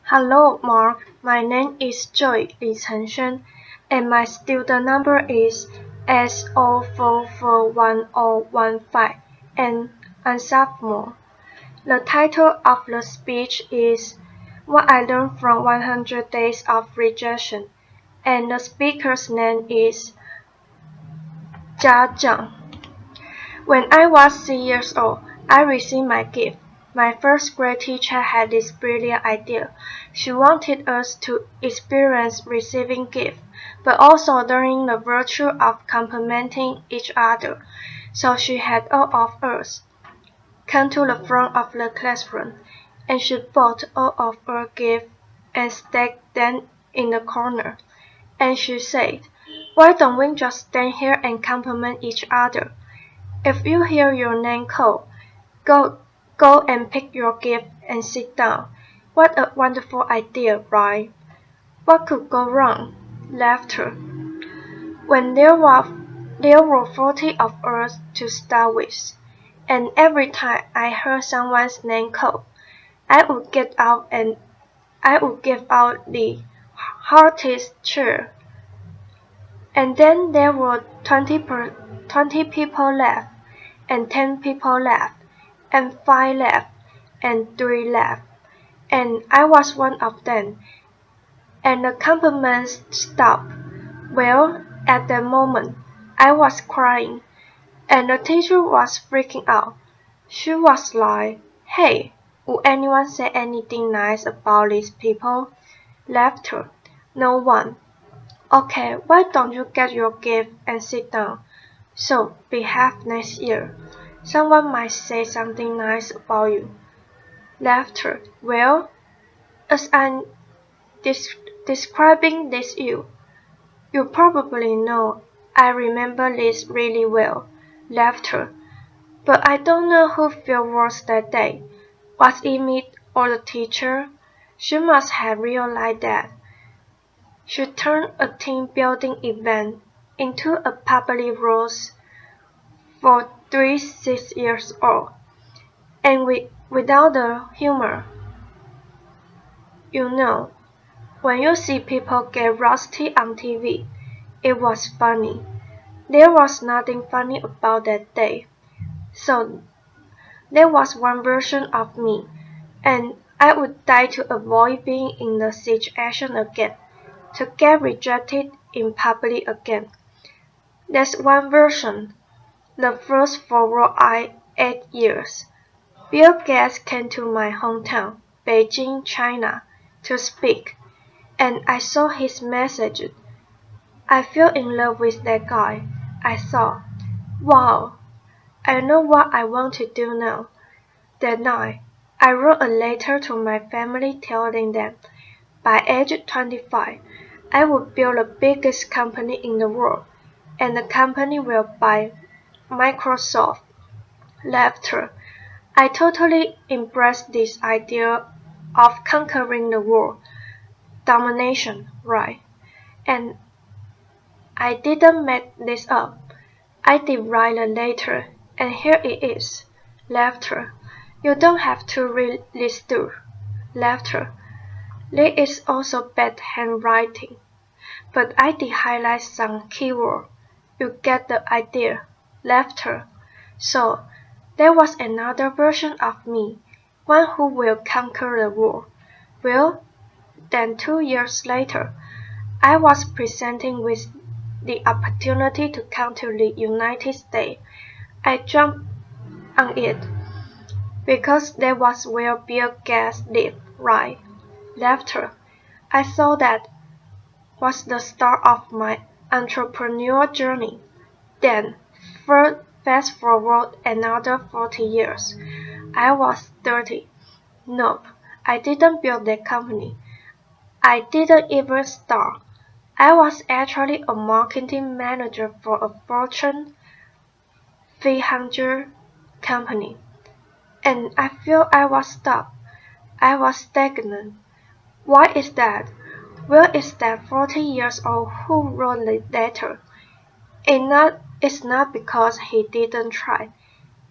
Hello, Mark. My name is Joy Li Chenshen, and my student number is S04411015, and I'm sophomore. The title of the speech is What I Learned from 100 Days of Rejection, and the speaker's name is Jiang. When I was 6 years old, I received my gift. My first grade teacher had this brilliant idea. She wanted us to experience receiving gifts, but also learning the virtue of complimenting each other. So she had all of us come to the front of the classroom, and she bought all of our gifts and stacked them in the corner. And she said, "Why don't we just stand here and compliment each other? If you hear your name called, go, go and pick your gift and sit down." What a wonderful idea, right? What could go wrong? Laughter. When there were 40 of us to start with, and every time I heard someone's name called, I would get out and I would give out the heartiest cheer. And then there were 20 people left, and 10 people left, and 5 left, and 3 left, and I was one of them, and the compliments stopped. Well, at that moment, I was crying, and the teacher was freaking out. She was like, "Hey, would anyone say anything nice about these people?" Laughter. No one. "Okay, why don't you get your gift and sit down? So, perhaps next year, someone might say something nice about you." Laughter. Well, as I'm describing this you probably know I remember this really well. Laughter. But I don't know who felt worse that day. Was it me or the teacher? She must have realized that. She turned a team building event into a public roast for 6 years old, and without the humor. You know, when you see people get roasted on TV, it was funny. There was nothing funny about that day. So there was one version of me, and I would die to avoid being in the situation again, to get rejected in public again. That's one version. The first for 8 years. Bill Gates came to my hometown, Beijing, China, to speak, and I saw his message. I fell in love with that guy. I thought, wow, I know what I want to do now. That night, I wrote a letter to my family telling them by age 25, I would build the biggest company in the world, and the company will buy Microsoft. Laughter. I totally embraced this idea of conquering the world. Domination, right? And I didn't make this up. I did write a letter, and here it is. Laughter. You don't have to read this through. Laughter. There is also bad handwriting, but I did highlight some keyword. You get the idea. Laughter. So, there was another version of me, one who will conquer the world. Well, then 2 years later, I was presenting with the opportunity to come to the United States. I jumped on it because that was where Bill Gates lived, right? Laughter. I thought that was the start of my entrepreneurial journey. Then, fast forward another 40 years. I was 30. Nope, I didn't build that company. I didn't even start. I was actually a marketing manager for a Fortune 300 company. And I feel I was stuck. I was stagnant. Why is that? Well, it's that 40 years old who wrote the letter. It's not because he didn't try.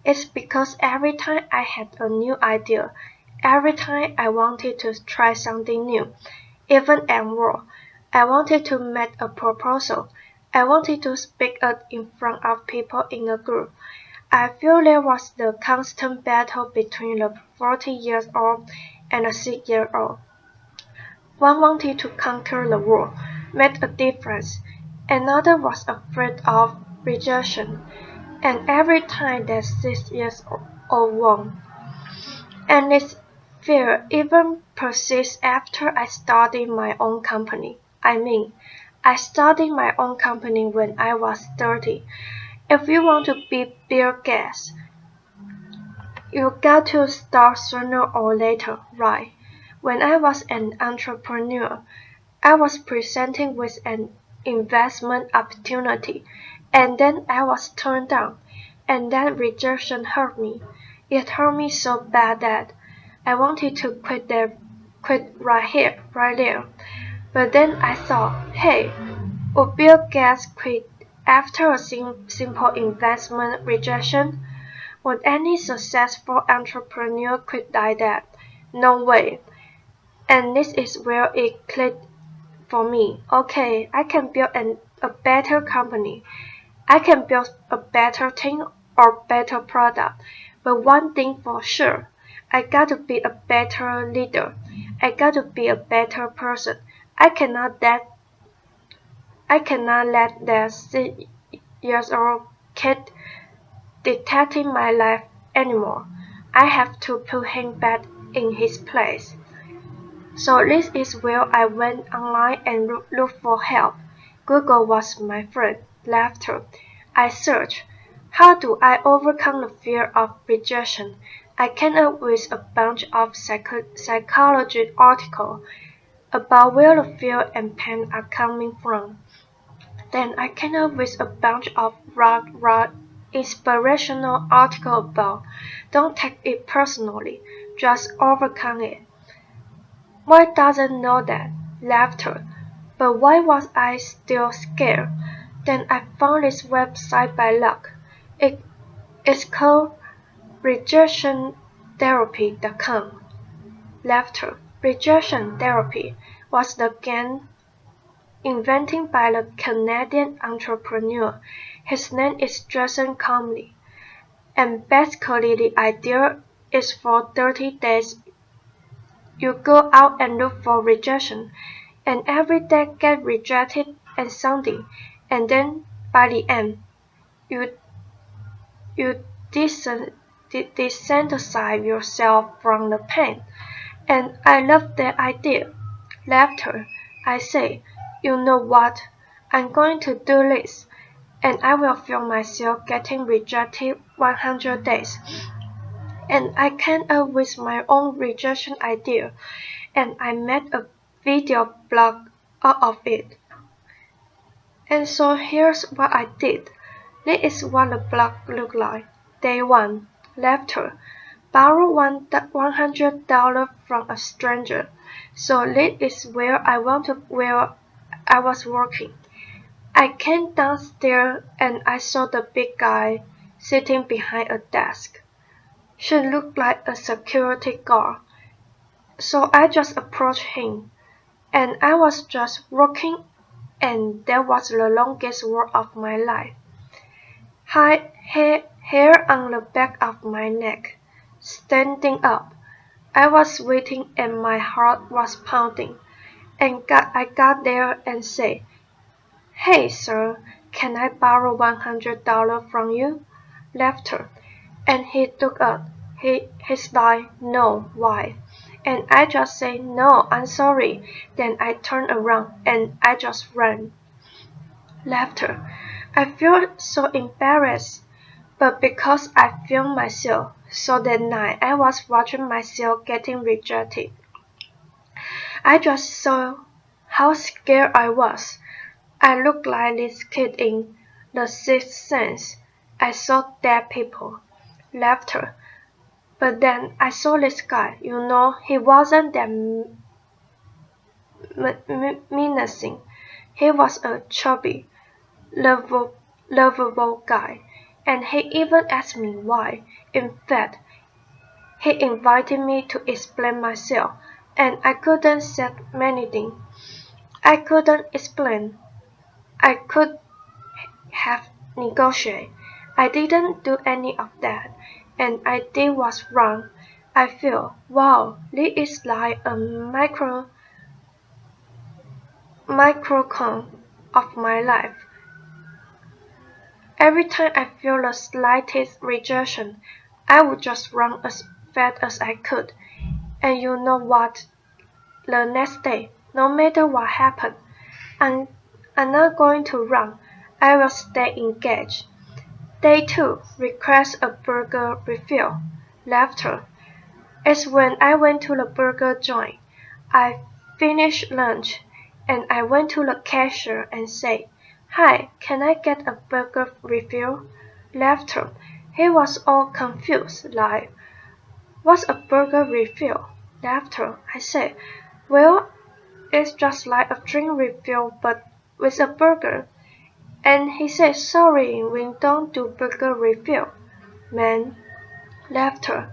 It's because every time I had a new idea, Every time I wanted to try something new, even at work, I wanted to make a proposal. I wanted to speak up in front of people in a group. I feel there was the constant battle between the 40-year-old and the 6-year-old. One wanted to conquer the world, make a difference. Another was afraid of rejection. And every time that 6 years old won, and this fear even persists after I started my own company. I started my own company when I was 30. If you want to be Bill Gates, you got to start sooner or later, right? When I was an entrepreneur, I was presenting with an investment opportunity, and then I was turned down, and that rejection hurt me. It hurt me so bad that I wanted to quit right there. But then I thought, hey, would Bill Gates quit after a simple investment rejection? Would any successful entrepreneur quit like that? No way. And this is where it clicked for me. Okay, I can build a better company. I can build a better team or better product. But one thing for sure, I got to be a better leader. I got to be a better person. I cannot let that 6 years old kid dictating my life anymore. I have to put him back in his place. So this is where I went online and looked for help. Google was my friend. Laughter. I searched, how do I overcome the fear of rejection? I came up with a bunch of psychology articles about where the fear and pain are coming from. Then I came up with a bunch of raw inspirational articles about don't take it personally, just overcome it. Why doesn't know that? Laughter. But why was I still scared? Then I found this website by luck. It's called rejectiontherapy.com. Laughter. Rejection therapy was the game invented by the Canadian entrepreneur. His name is Jason Comley. And basically the idea is for 30 days you go out and look for rejection, and every day get rejected and something, and then by the end, you you desensitize yourself from the pain. And I love that idea. Laughter. I say, you know what? I'm going to do this, and I will feel myself getting rejected 100 days. And I came up with my own rejection idea, and I made a video blog out of it. And so here's what I did. This is what the blog looked like. Day 1. Laughter. Borrow $100 from a stranger. So this is where I was working. I came downstairs and I saw the big guy sitting behind a desk. She looked like a security guard. So I just approached him, and I was just working, and that was the longest work of my life. Hair on the back of my neck, standing up. I was sweating and my heart was pounding. And I got there and said, "Hey, sir, can I borrow $100 from you?" Laughter. And he took up. He's like, "No, why?" And I just say, "No, I'm sorry." Then I turned around and I just ran. Laughter. I feel so embarrassed, but because I filmed myself, so that night I was watching myself getting rejected. I just saw how scared I was. I looked like this kid in The Sixth Sense. I saw dead people. Laughter. But then I saw this guy. He wasn't that menacing. He was a chubby, lovable guy, and he even asked me why. In fact, He invited me to explain myself, and I couldn't say many things. I couldn't explain. I could have negotiated. I didn't do any of that, and I did what's wrong. I feel, wow, this is like a microcosm of my life. Every time I feel the slightest rejection, I would just run as fast as I could. And you know what? The next day, no matter what happened, I'm, I'm not going to run. I will stay engaged. Day 2. Request a burger refill. Laughter. It's when I went to the burger joint. I finished lunch, and I went to the cashier and said, "Hi, can I get a burger refill?" Laughter. He was all confused, like, "What's a burger refill?" Laughter. I said, "Well, it's just like a drink refill but with a burger." And he said, "Sorry, we don't do burger refill, man." Laughter.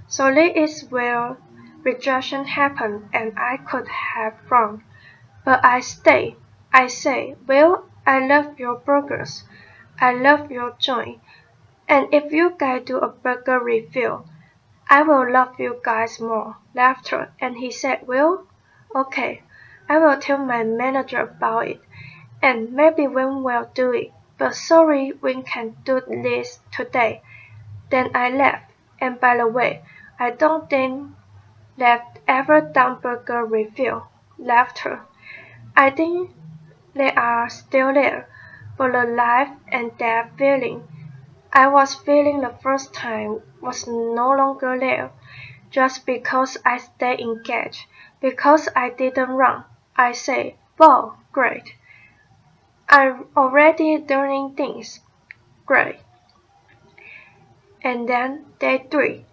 So this is where rejection happened and I could have run. But I stayed. I say, "Well, I love your burgers. I love your joint. And if you guys do a burger refill, I will love you guys more." Laughter. And he said, "Well, okay. I will tell my manager about it. And maybe we will do it. But sorry we can't do this today." Then I left. And by the way, I don't think they've ever done burger refill. Laughter. I think they are still there, but the life and death feeling I was feeling the first time was no longer there. Just because I stayed engaged, because I didn't run, I say, "Wow, great. I'm already doing things. Great." And then day 3,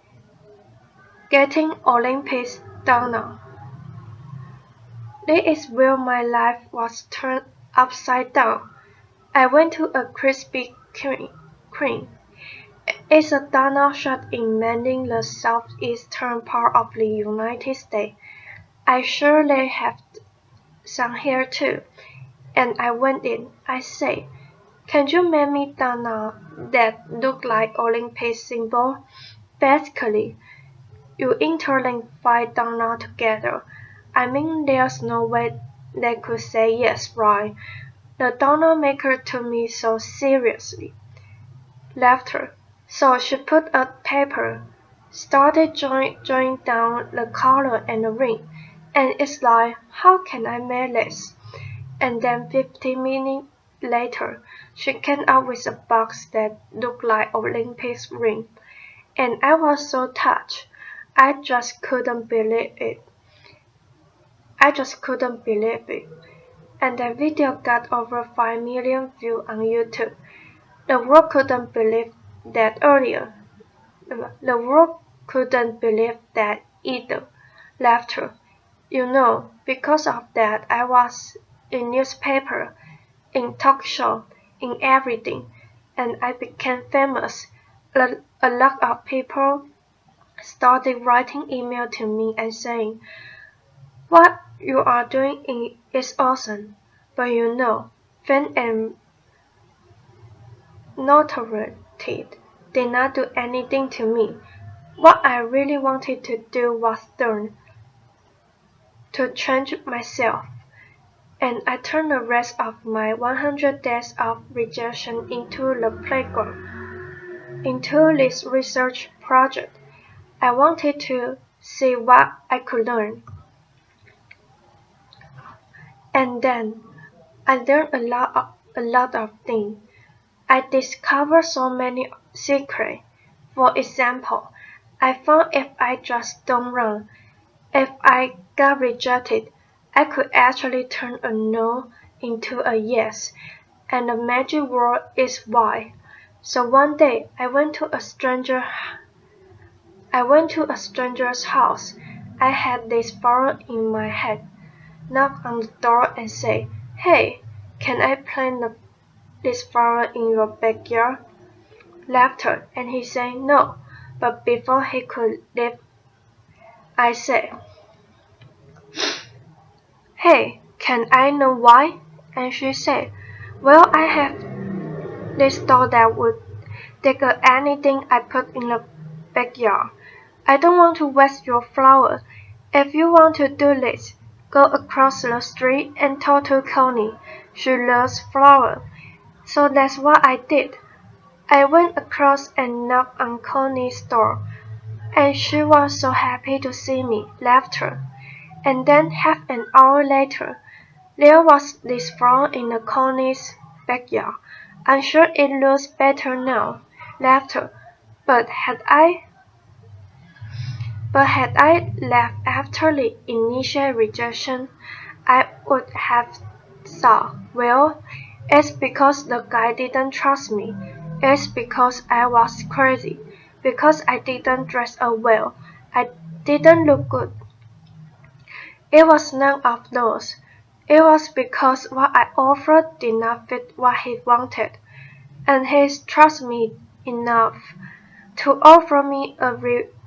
getting Olympics done now. This is where my life was turned upside down. I went to a Krispy Kreme. It's a donut shop in Manning, the southeastern part of the United States. I'm sure they have some here too. And I went in. I said, "Can you make me donut that look like Olympic symbol?" Basically, you interlink 5 donuts together. I mean, there's no way they could say yes, right? The donut maker took me so seriously. Laughter. So she put a paper, started drawing down the color and the ring, and it's like, how can I make this? And then 15 minutes later, she came out with a box that looked like Olympic ring, and I was so touched. I just couldn't believe it. I just couldn't believe it. And the video got over 5 million views on YouTube. The world couldn't believe that earlier. The world couldn't believe that either. Laughter. You know, because of that I was in newspaper, in talk show, in everything, and I became famous. A lot of people started writing email to me and saying, "What you are doing is awesome, but you know, fame and notoriety did not do anything to me. What I really wanted to do was learn to change myself." And I turned the rest of my 100 days of rejection into the playground, into this research project. I wanted to see what I could learn. And then I learned a lot of things. I discovered so many secrets. For example, I found if I just don't run, if I got rejected, I could actually turn a no into a yes, and the magic word is why. So one day I went to a stranger's house. I had this flower in my head, knocked on the door and said, "Hey, can I plant this flower in your backyard?" Laughter, and he said no, but before he could leave I said, "Hey, can I know why?" And she said, "Well, I have this doll that would dig up anything I put in the backyard. I don't want to waste your flower. If you want to do this, go across the street and talk to Connie. She loves flower." So that's what I did. I went across and knocked on Connie's door, and she was so happy to see me, laughter. And then half an hour later, there was this flower in the Connie's backyard. I'm sure it looks better now, laughter. But had I but had I left after the initial rejection, I would have thought, well, it's because the guy didn't trust me. It's because I was crazy. Because I didn't dress up well. I didn't look good. It was none of those. It was because what I offered did not fit what he wanted, and he trusted me enough to offer me a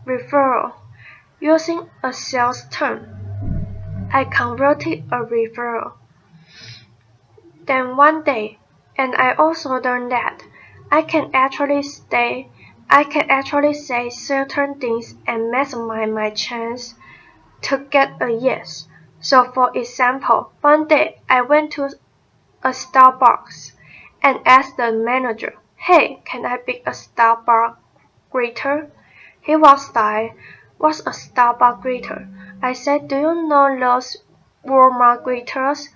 referral. Using a sales term, I converted a referral. Then one day, and I also learned that I can actually say certain things and maximize my chance to get a yes. So for example, one day I went to a Starbucks and asked the manager, "Hey, can I be a Starbucks greeter?" He was like, "What's a Starbucks greeter?" I said, "Do you know those Walmart greeters?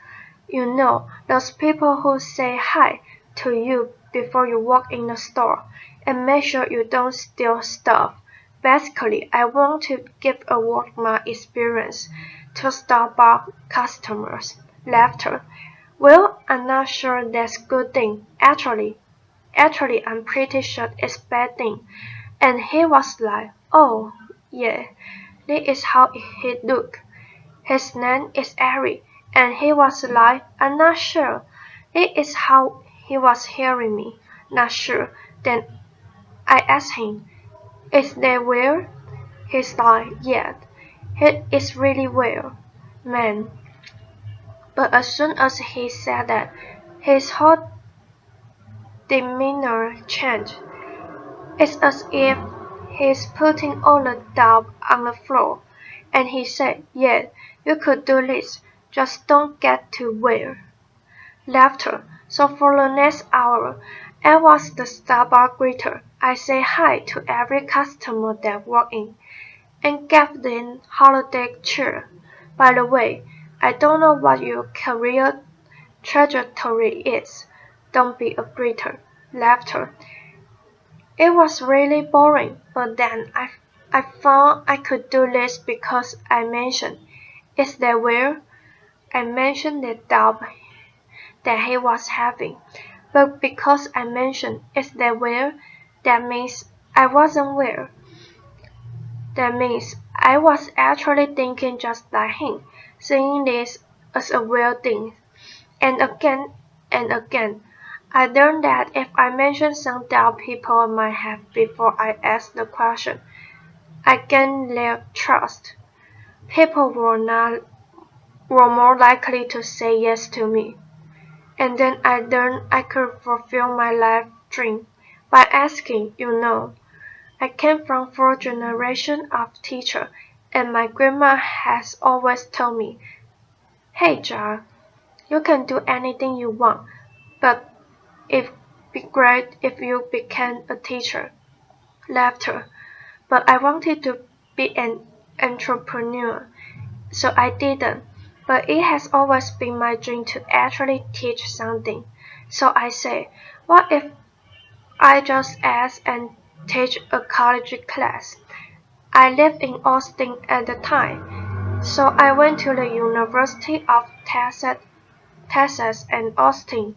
You know, those people who say hi to you before you walk in the store and make sure you don't steal stuff." Basically, I want to give a Walmart experience to Starbucks customers. Laughter. Well, I'm not sure that's good thing. Actually, I'm pretty sure it's bad thing. And he was like, "Oh, yeah, this is how he look. His name is Eric." And he was like, "I'm not sure." This is how he was hearing me. Not sure. Then I asked him, "Is that weird?" He's like, "Yeah, it is really weird, man." But as soon as he said that, his whole demeanor changed. It's as if he's putting all the doubt on the floor. And he said, "Yeah, you could do this. Just don't get too weird." Laughter. So for the next hour, I was the Starbucks greeter. I say hi to every customer that walked in and gave them holiday cheer. By the way, I don't know what your career trajectory is. Don't be a greeter. Laughter. It was really boring, but then I found I could do this because I mentioned, "Is that weird?" I mentioned the doubt that he was having, but because I mentioned, "Is that weird?" that means I wasn't weird. That means I was actually thinking just like him, seeing this as a weird thing. And again, I learned that if I mention some doubt people might have before I ask the question, I gained their trust. People were more likely to say yes to me. And then I learned I could fulfill my life dream by asking, you know. I came from 4 generations of teachers, and my grandma has always told me, "Hey, Jiang, you can do anything you want, but it'd be great if you became a teacher." Laughter. But I wanted to be an entrepreneur, so I didn't. But it has always been my dream to actually teach something. So I say, what if I just ask and teach a college class? I lived in Austin at the time, so I went to the University of Texas and Austin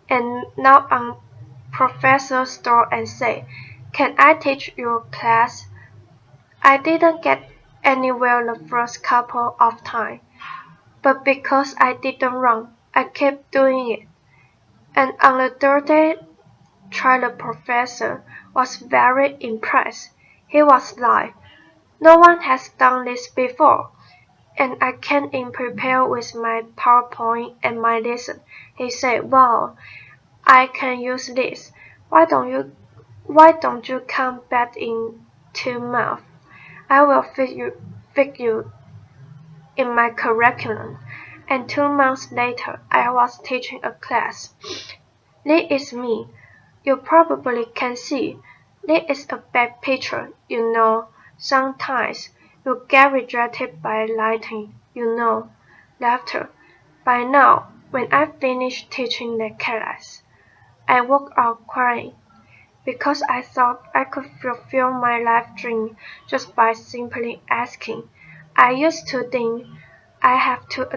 and knocked on professor's door and say, "Can I teach your class?" I didn't get anywhere the first couple of times, but because I didn't run, I kept doing it. And on the third day, try the professor was very impressed. He was like, No one has done this before, and I came in prepared with my PowerPoint and my lesson. He said, "Wow, I can use this. Why don't you come back in 2 months? I will fit you in my curriculum." And 2 months later, I was teaching a class. This is me. You probably can see. This is a bad picture, you know. Sometimes you get rejected by lighting, you know. Laughter. By now, when I finished teaching the class, I walked out crying because I thought I could fulfill my life dream just by simply asking. I used to think I have to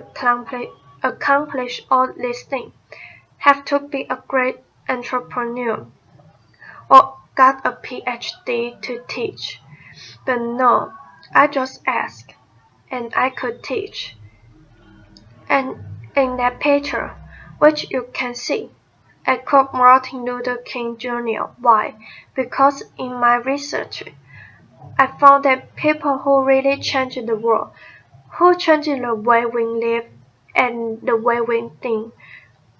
accomplish all these things, have to be a great entrepreneur, or got a PhD to teach. But no, I just asked, and I could teach. And in that picture, which you can see, I quote Martin Luther King Jr. Why? Because in my research, I found that people who really change the world, who change the way we live and the way we think,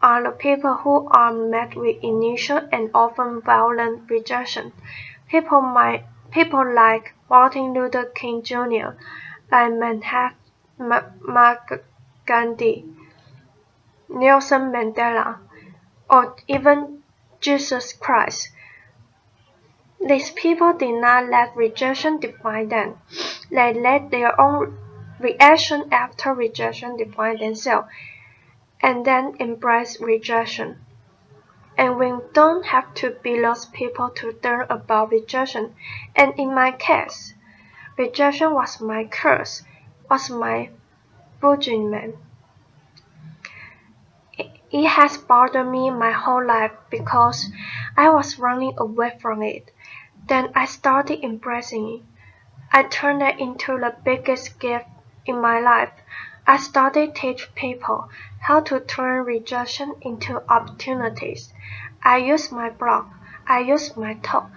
are the people who are met with initial and often violent rejection. People like Martin Luther King Jr., like Mahatma Gandhi, Nelson Mandela, or even Jesus Christ. These people did not let rejection define them. They let their own reaction after rejection define themselves, and then embrace rejection. And we don't have to be those people to learn about rejection. And in my case, rejection was my curse, was my judgment. It has bothered me my whole life because I was running away from it. Then I started embracing it. I turned it into the biggest gift in my life. I started teaching people how to turn rejection into opportunities. I used my blog, I used my talk,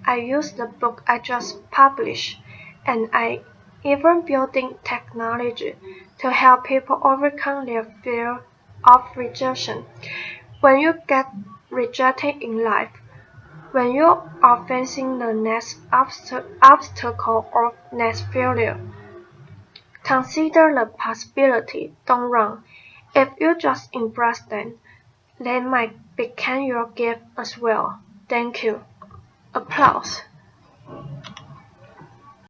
I used the book I just published, and I even building technology to help people overcome their fear of rejection. When you get rejected in life, when you are facing the next obstacle or next failure, consider the possibility. Don't run. If you just embrace them, they might become your gift as well. Thank you. Applause.